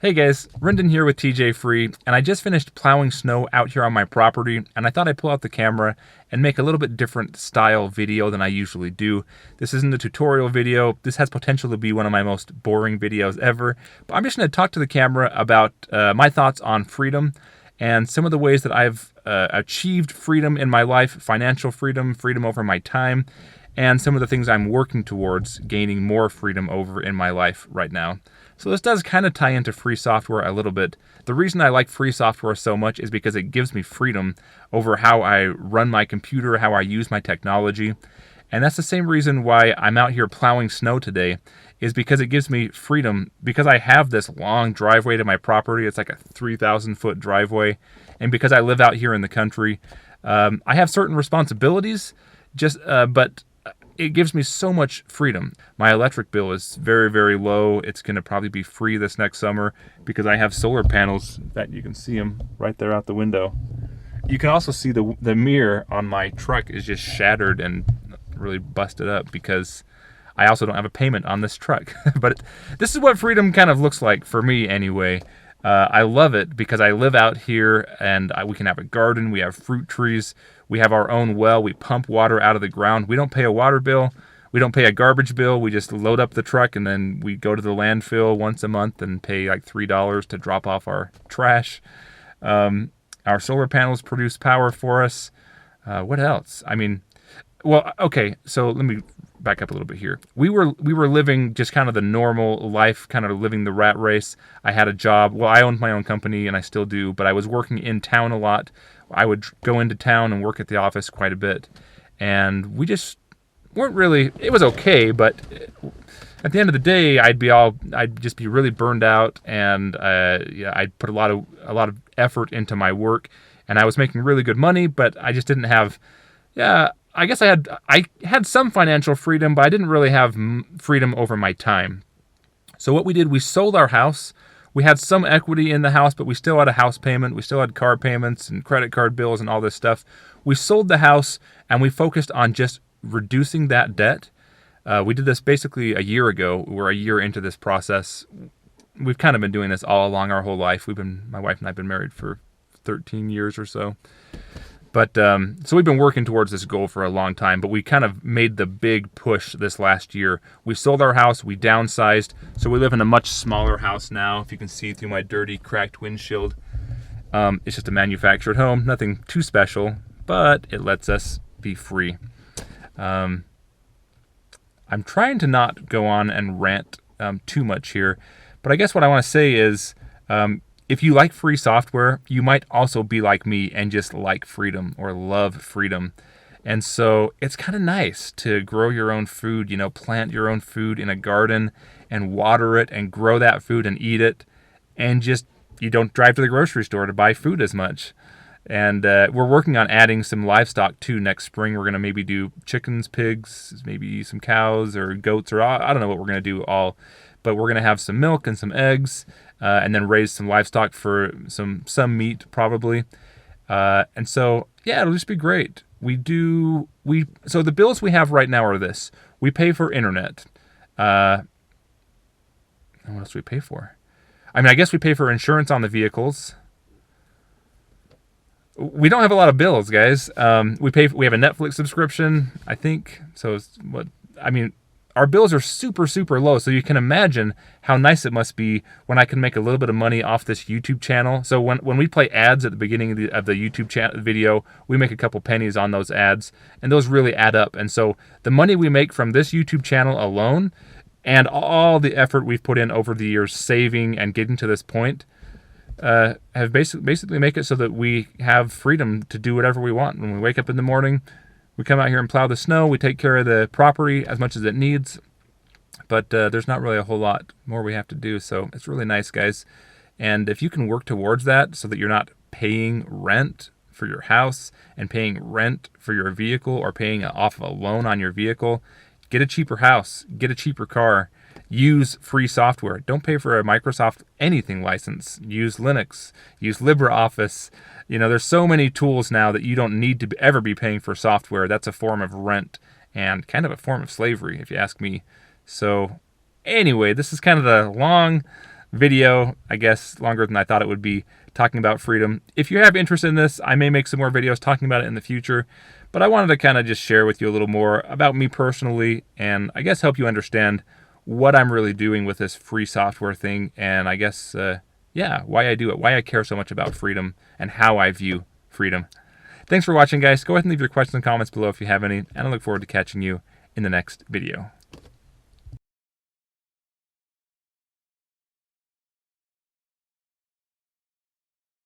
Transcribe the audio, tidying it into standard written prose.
Hey guys, Rendon here with TJFREE, and I just finished plowing snow out here on my property, and I thought I'd pull out the camera and make a little bit different style video than I usually do. This isn't a tutorial video. This has potential to be one of my most boring videos ever, but I'm just going to talk to the camera about my thoughts on freedom and some of the ways that I've achieved freedom in my life, financial freedom, freedom over my time, and some of the things I'm working towards gaining more freedom over in my life right now. So this does kind of tie into free software a little bit. The reason I like free software so much is because it gives me freedom over how I run my computer, how I use my technology. And that's the same reason why I'm out here plowing snow today, is because it gives me freedom. Because I have this long driveway to my property, it's like a 3,000-foot driveway, and because I live out here in the country, I have certain responsibilities, but it gives me so much freedom. My electric bill is very, very low. It's going to probably be free this next summer because I have solar panels that you can see them right there out the window. You can also see the mirror on my truck is just shattered and really busted up because I also don't have a payment on this truck. But this is what freedom kind of looks like for me anyway. I love it because I live out here and we can have a garden, we have fruit trees, we have our own well, we pump water out of the ground. We don't pay a water bill, we don't pay a garbage bill, we just load up the truck and then we go to the landfill once a month and pay like $3 to drop off our trash. Our solar panels produce power for us. What else? Okay, so let me back up a little bit here. We were living just kind of the normal life, kind of living the rat race. I had a job. Well, I owned my own company and I still do, but I was working in town a lot. I would go into town and work at the office quite a bit. And we just weren't really, it was okay, but at the end of the day, I'd just be really burned out, and I'd put a lot of effort into my work, and I was making really good money, but I just didn't have, I guess I had some financial freedom, but I didn't really have freedom over my time. So what we did, we sold our house. We had some equity in the house, but we still had a house payment. We still had car payments and credit card bills and all this stuff. We sold the house and we focused on just reducing that debt. We did this basically a year ago. We're a year into this process. We've kind of been doing this all along our whole life. My wife and I have been married for 13 years or so. But so we've been working towards this goal for a long time, but we kind of made the big push this last year. We sold our house, we downsized, so we live in a much smaller house now, if you can see through my dirty, cracked windshield. It's just a manufactured home, nothing too special, but it lets us be free. I'm trying to not go on and rant too much here, but I guess what I want to say is, if you like free software, you might also be like me and just like freedom or love freedom. And so it's kind of nice to grow your own food, plant your own food in a garden and water it and grow that food and eat it. And just, you don't drive to the grocery store to buy food as much. And we're working on adding some livestock too next spring. We're going to maybe do chickens, pigs, maybe some cows or goats, or I don't know what we're going to do all. But we're going to have some milk and some eggs, and then raise some livestock for some meat probably. And so, it'll just be great. So the bills we have right now are this. We pay for internet. And what else do we pay for? I guess we pay for insurance on the vehicles. We don't have a lot of bills, guys. We have a Netflix subscription, I think. So our bills are super, super low, so you can imagine how nice it must be when I can make a little bit of money off this YouTube channel. So when we play ads at the beginning of the YouTube video, we make a couple pennies on those ads, and those really add up. And so the money we make from this YouTube channel alone, and all the effort we've put in over the years saving and getting to this point, have basically make it so that we have freedom to do whatever we want. When we wake up in the morning, we come out here and plow the snow. We take care of the property as much as it needs. But there's not really a whole lot more we have to do. So it's really nice, guys. And if you can work towards that so that you're not paying rent for your house and paying rent for your vehicle or paying off of a loan on your vehicle, get a cheaper house, get a cheaper car, use free software. Don't pay for a Microsoft anything license. Use Linux, use LibreOffice. There's so many tools now that you don't need to ever be paying for software. That's a form of rent and kind of a form of slavery, if you ask me. So Anyway, this is kind of the long video, I guess longer than I thought it would be, talking about freedom. If you have interest in this, I may make some more videos talking about it in the future, but I wanted to kind of just share with you a little more about me personally, and I guess help you understand what I'm really doing with this free software thing, and I guess, yeah, why I do it, why I care so much about freedom, and how I view freedom. Thanks for watching, guys. Go ahead and leave your questions and comments below if you have any, and I look forward to catching you in the next video.